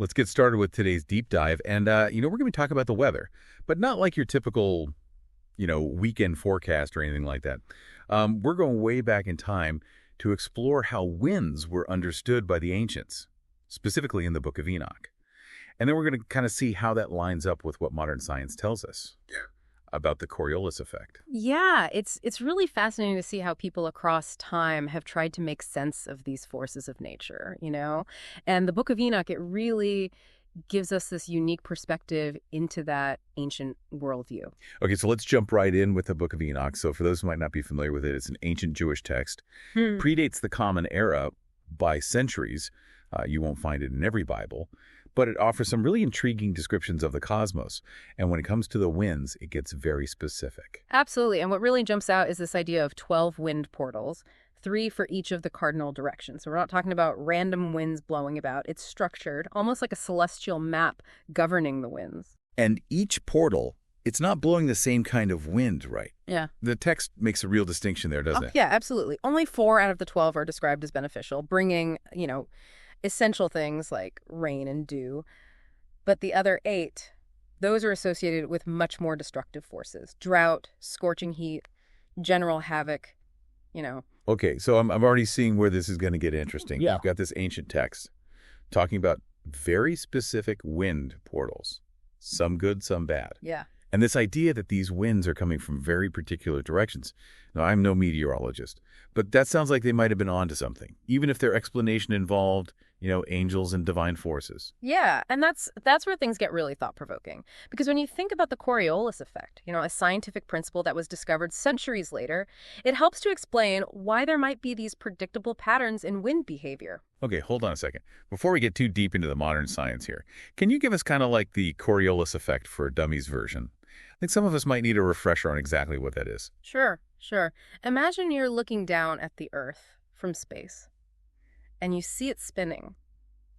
let's get started with today's deep dive. And, we're going to be talking about the weather, but not like your typical, weekend forecast or anything like that. We're going way back in time to explore how winds were understood by the ancients, specifically in the Book of Enoch. And then we're going to kind of see how that lines up with what modern science tells us about the Coriolis effect. Yeah, it's really fascinating to see how people across time have tried to make sense of these forces of nature, And the Book of Enoch, it really gives us this unique perspective into that ancient worldview. Okay, so let's jump right in with the Book of Enoch. So for those who might not be familiar with it, it's an ancient Jewish text. Predates the Common Era by centuries. You won't find it in every Bible. But it offers some really intriguing descriptions of the cosmos. And when it comes to the winds, it gets very specific. Absolutely. And what really jumps out is this idea of 12 wind portals, 3 for each of the cardinal directions. So we're not talking about random winds blowing about. It's structured, almost like a celestial map governing the winds. And each portal, it's not blowing the same kind of wind, right? Yeah. The text makes a real distinction there, doesn't it? Yeah, absolutely. Only 4 out of the 12 are described as beneficial, bringing, essential things like rain and dew. But the other 8, those are associated with much more destructive forces. Drought, scorching heat, general havoc, Okay, so I'm already seeing where this is going to get interesting. Yeah. You've got this ancient text talking about very specific wind portals, some good, some bad. Yeah. And this idea that these winds are coming from very particular directions. Now, I'm no meteorologist, but that sounds like they might have been onto something, even if their explanation involved, angels and divine forces. Yeah, and that's where things get really thought-provoking. Because when you think about the Coriolis effect, a scientific principle that was discovered centuries later, it helps to explain why there might be these predictable patterns in wind behavior. Okay, hold on a second. Before we get too deep into the modern science here, can you give us kind of like the Coriolis effect for dummies version? I think some of us might need a refresher on exactly what that is. Sure. Imagine you're looking down at the Earth from space, and you see it spinning.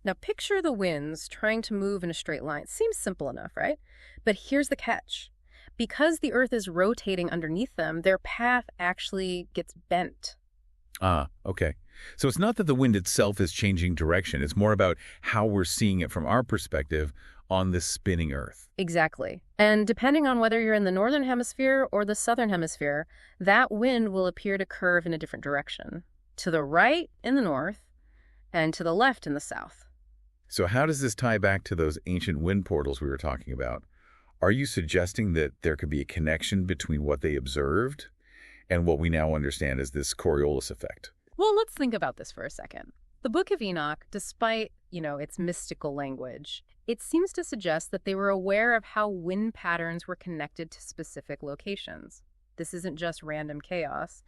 Now picture the winds trying to move in a straight line. It seems simple enough, right? But here's the catch. Because the Earth is rotating underneath them, their path actually gets bent. Ah, okay. So it's not that the wind itself is changing direction. It's more about how we're seeing it from our perspective on this spinning Earth. Exactly. And depending on whether you're in the northern hemisphere or the southern hemisphere, that wind will appear to curve in a different direction. To the right in the north, and to the left in the south. So how does this tie back to those ancient wind portals we were talking about? Are you suggesting that there could be a connection between what they observed and what we now understand as this Coriolis effect? Well, let's think about this for a second. The Book of Enoch, despite, its mystical language, it seems to suggest that they were aware of how wind patterns were connected to specific locations. This isn't just random chaos.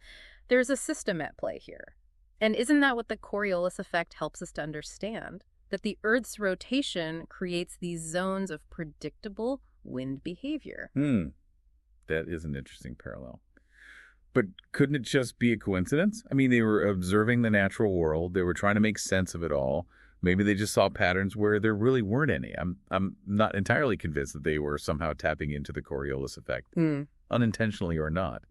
There's a system at play here. And isn't that what the Coriolis effect helps us to understand? That the Earth's rotation creates these zones of predictable wind behavior. That is an interesting parallel. But couldn't it just be a coincidence? I mean, they were observing the natural world. They were trying to make sense of it all. Maybe they just saw patterns where there really weren't any. I'm not entirely convinced that they were somehow tapping into the Coriolis effect, unintentionally or not.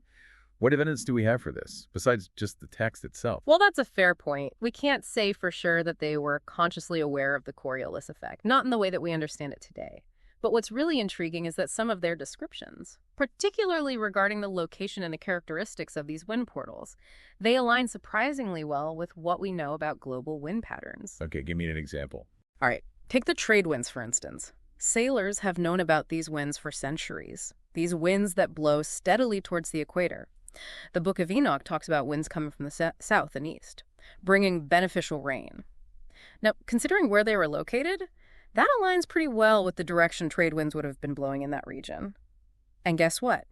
What evidence do we have for this, besides just the text itself? Well, that's a fair point. We can't say for sure that they were consciously aware of the Coriolis effect, not in the way that we understand it today. But what's really intriguing is that some of their descriptions, particularly regarding the location and the characteristics of these wind portals, they align surprisingly well with what we know about global wind patterns. Okay, give me an example. All right, take the trade winds, for instance. Sailors have known about these winds for centuries, these winds that blow steadily towards the equator. The Book of Enoch talks about winds coming from the south and east, bringing beneficial rain. Now, considering where they were located, that aligns pretty well with the direction trade winds would have been blowing in that region. And guess what?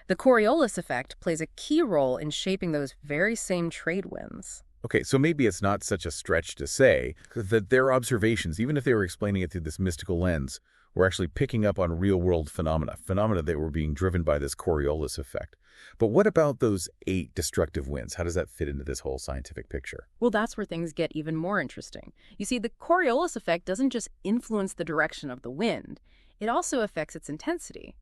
The Coriolis effect plays a key role in shaping those very same trade winds. Okay, so maybe it's not such a stretch to say that their observations, even if they were explaining it through this mystical lens, were actually picking up on real-world phenomena that were being driven by this Coriolis effect. But what about those 8 destructive winds? How does that fit into this whole scientific picture? Well, that's where things get even more interesting. You see, the Coriolis effect doesn't just influence the direction of the wind. It also affects its intensity.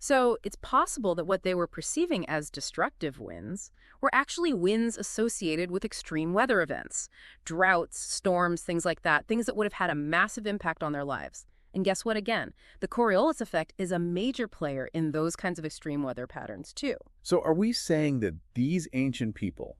So it's possible that what they were perceiving as destructive winds were actually winds associated with extreme weather events, droughts, storms, things like that, things that would have had a massive impact on their lives. And guess what again? The Coriolis effect is a major player in those kinds of extreme weather patterns too. So are we saying that these ancient people,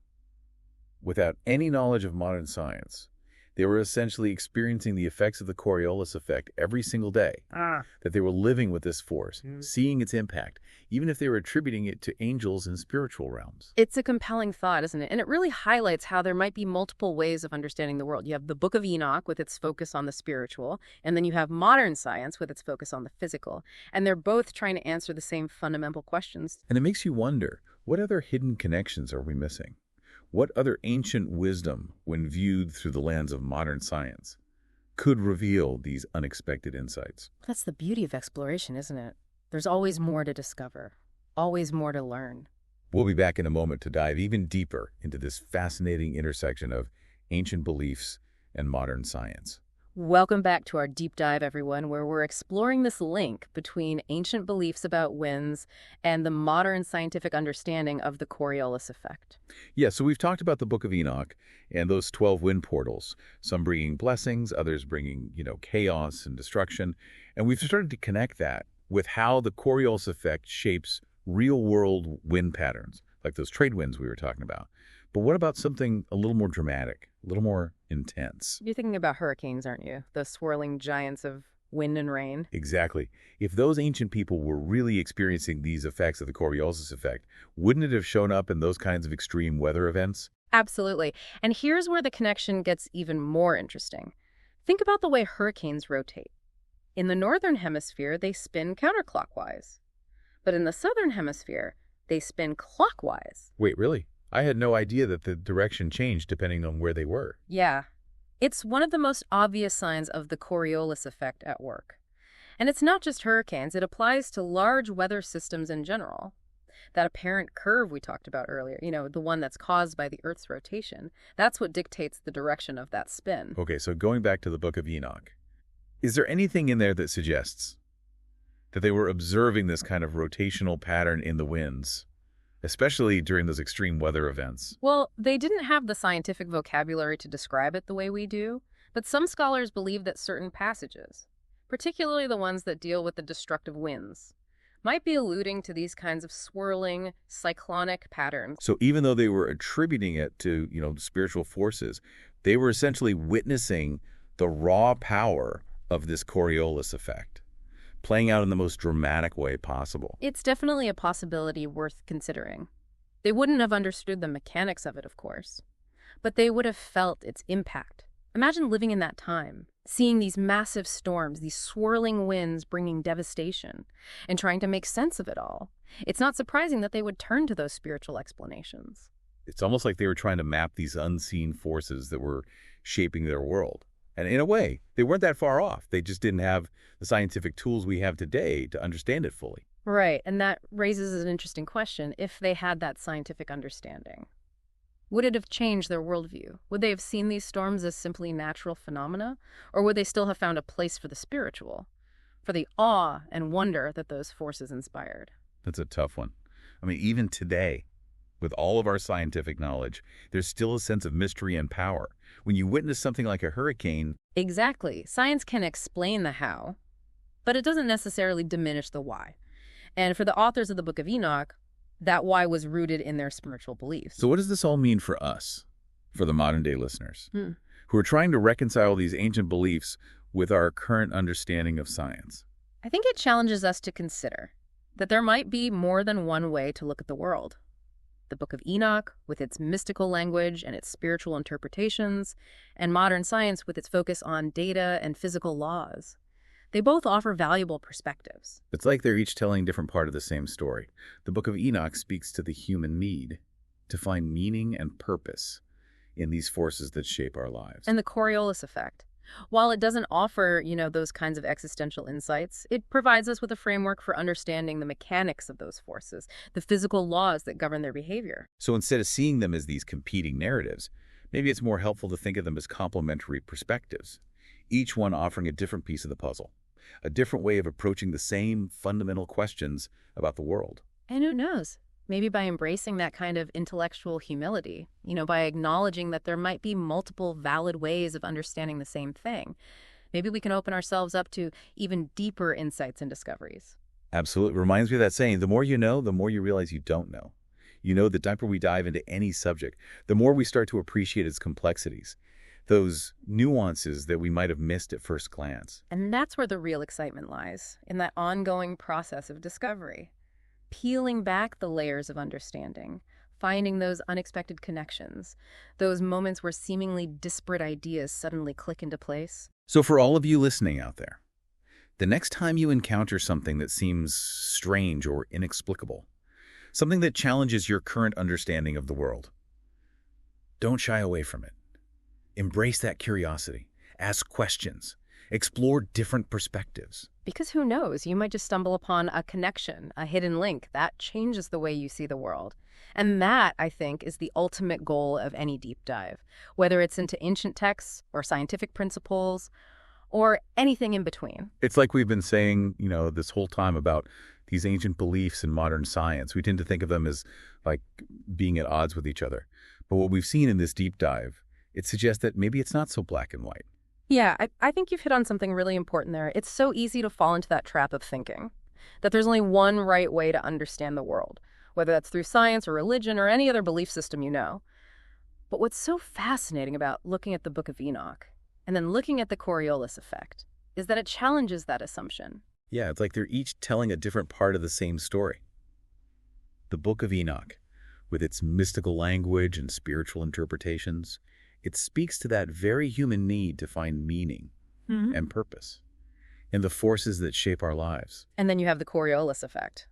without any knowledge of modern science, they were essentially experiencing the effects of the Coriolis effect every single day? That they were living with this force, seeing its impact, even if they were attributing it to angels in spiritual realms. It's a compelling thought, isn't it? And it really highlights how there might be multiple ways of understanding the world. You have the Book of Enoch with its focus on the spiritual, and then you have modern science with its focus on the physical. And they're both trying to answer the same fundamental questions. And it makes you wonder, what other hidden connections are we missing? What other ancient wisdom, when viewed through the lens of modern science, could reveal these unexpected insights? That's the beauty of exploration, isn't it? There's always more to discover, always more to learn. We'll be back in a moment to dive even deeper into this fascinating intersection of ancient beliefs and modern science. Welcome back to our deep dive, everyone, where we're exploring this link between ancient beliefs about winds and the modern scientific understanding of the Coriolis effect. Yeah, so we've talked about the Book of Enoch and those 12 wind portals, some bringing blessings, others bringing, chaos and destruction. And we've started to connect that with how the Coriolis effect shapes real-world wind patterns, like those trade winds we were talking about. But what about something a little more dramatic, a little more intense? You're thinking about hurricanes, aren't you? The swirling giants of wind and rain. Exactly. If those ancient people were really experiencing these effects of the Coriolis effect, wouldn't it have shown up in those kinds of extreme weather events? Absolutely. And here's where the connection gets even more interesting. Think about the way hurricanes rotate. In the northern hemisphere, they spin counterclockwise. But in the southern hemisphere, they spin clockwise. Wait, really? I had no idea that the direction changed depending on where they were. Yeah. It's one of the most obvious signs of the Coriolis effect at work. And it's not just hurricanes, it applies to large weather systems in general. That apparent curve we talked about earlier, the one that's caused by the Earth's rotation, that's what dictates the direction of that spin. Okay, so going back to the Book of Enoch, is there anything in there that suggests that they were observing this kind of rotational pattern in the winds, especially during those extreme weather events? Well, they didn't have the scientific vocabulary to describe it the way we do, but some scholars believe that certain passages, particularly the ones that deal with the destructive winds, might be alluding to these kinds of swirling, cyclonic patterns. So even though they were attributing it to, spiritual forces, they were essentially witnessing the raw power of this Coriolis effect, playing out in the most dramatic way possible. It's definitely a possibility worth considering. They wouldn't have understood the mechanics of it, of course, but they would have felt its impact. Imagine living in that time, seeing these massive storms, these swirling winds bringing devastation, and trying to make sense of it all. It's not surprising that they would turn to those spiritual explanations. It's almost like they were trying to map these unseen forces that were shaping their world. And in a way, they weren't that far off. They just didn't have the scientific tools we have today to understand it fully. Right, and that raises an interesting question. If they had that scientific understanding, would it have changed their worldview? Would they have seen these storms as simply natural phenomena? Or would they still have found a place for the spiritual, for the awe and wonder that those forces inspired? That's a tough one. I mean, even today, with all of our scientific knowledge, there's still a sense of mystery and power. When you witness something like a hurricane... Exactly. Science can explain the how, but it doesn't necessarily diminish the why. And for the authors of the Book of Enoch, that why was rooted in their spiritual beliefs. So what does this all mean for us, for the modern-day listeners, who are trying to reconcile these ancient beliefs with our current understanding of science? I think it challenges us to consider that there might be more than one way to look at the world. The Book of Enoch, with its mystical language and its spiritual interpretations, and modern science with its focus on data and physical laws. They both offer valuable perspectives. It's like they're each telling a different part of the same story. The Book of Enoch speaks to the human need to find meaning and purpose in these forces that shape our lives. And the Coriolis effect. While it doesn't offer, those kinds of existential insights, it provides us with a framework for understanding the mechanics of those forces, the physical laws that govern their behavior. So instead of seeing them as these competing narratives, maybe it's more helpful to think of them as complementary perspectives, each one offering a different piece of the puzzle. a different way of approaching the same fundamental questions about the world. And who knows? Maybe by embracing that kind of intellectual humility, by acknowledging that there might be multiple valid ways of understanding the same thing, maybe we can open ourselves up to even deeper insights and discoveries. Absolutely. Reminds me of that saying, the more you know, the more you realize you don't know. The deeper we dive into any subject, the more we start to appreciate its complexities, those nuances that we might have missed at first glance. And that's where the real excitement lies, in that ongoing process of discovery. Peeling back the layers of understanding, finding those unexpected connections, those moments where seemingly disparate ideas suddenly click into place. So for all of you listening out there, the next time you encounter something that seems strange or inexplicable, something that challenges your current understanding of the world, don't shy away from it. Embrace that curiosity. Ask questions. Explore different perspectives. Because who knows, you might just stumble upon a connection, a hidden link that changes the way you see the world. And that, I think, is the ultimate goal of any deep dive, whether it's into ancient texts or scientific principles or anything in between. It's like we've been saying, this whole time about these ancient beliefs in modern science. We tend to think of them as like being at odds with each other. But what we've seen in this deep dive, it suggests that maybe it's not so black and white. Yeah, I think you've hit on something really important there. It's so easy to fall into that trap of thinking that there's only one right way to understand the world, whether that's through science or religion or any other belief system you know. But what's so fascinating about looking at the Book of Enoch and then looking at the Coriolis effect is that it challenges that assumption. Yeah, it's like they're each telling a different part of the same story. The Book of Enoch, with its mystical language and spiritual interpretations, it speaks to that very human need to find meaning and purpose in the forces that shape our lives. And then you have the Coriolis effect,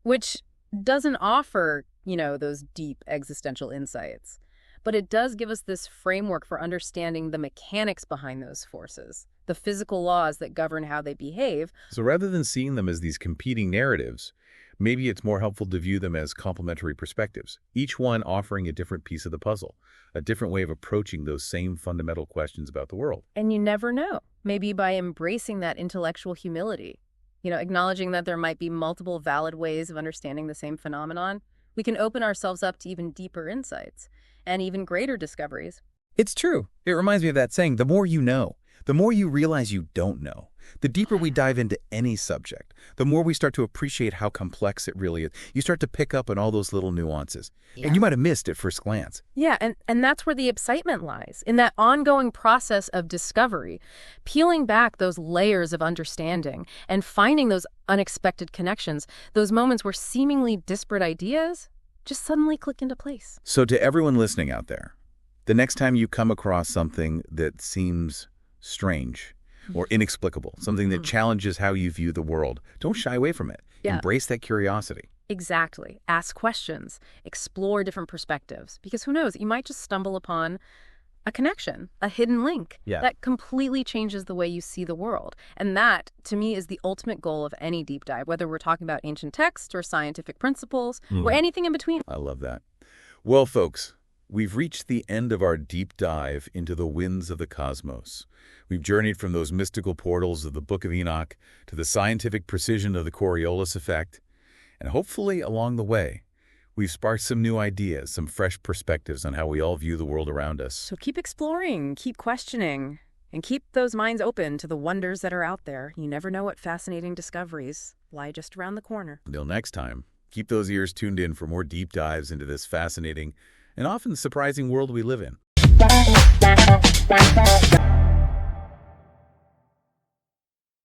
which doesn't offer, those deep existential insights. But it does give us this framework for understanding the mechanics behind those forces, the physical laws that govern how they behave. So rather than seeing them as these competing narratives, maybe it's more helpful to view them as complementary perspectives, each one offering a different piece of the puzzle, a different way of approaching those same fundamental questions about the world. And you never know, maybe by embracing that intellectual humility, acknowledging that there might be multiple valid ways of understanding the same phenomenon, we can open ourselves up to even deeper insights and even greater discoveries. It's true. It reminds me of that saying, the more you know, the more you realize you don't know. The deeper we dive into any subject, the more we start to appreciate how complex it really is. You start to pick up on all those little nuances. Yeah. And you might have missed at first glance. Yeah, and that's where the excitement lies, in that ongoing process of discovery, peeling back those layers of understanding and finding those unexpected connections, those moments where seemingly disparate ideas just suddenly click into place. So to everyone listening out there, the next time you come across something that seems strange or inexplicable, something that challenges how you view the world, don't shy away from it. Yeah. Embrace that curiosity. Exactly. Ask questions, explore different perspectives, because who knows, you might just stumble upon a connection, a hidden link that completely changes the way you see the world. And that, to me, is the ultimate goal of any deep dive, whether we're talking about ancient texts or scientific principles or anything in between. I love that. Well, folks, we've reached the end of our deep dive into the winds of the cosmos. We've journeyed from those mystical portals of the Book of Enoch to the scientific precision of the Coriolis effect. And hopefully, along the way, we've sparked some new ideas, some fresh perspectives on how we all view the world around us. So keep exploring, keep questioning, and keep those minds open to the wonders that are out there. You never know what fascinating discoveries lie just around the corner. Until next time, keep those ears tuned in for more deep dives into this fascinating and often surprising world we live in.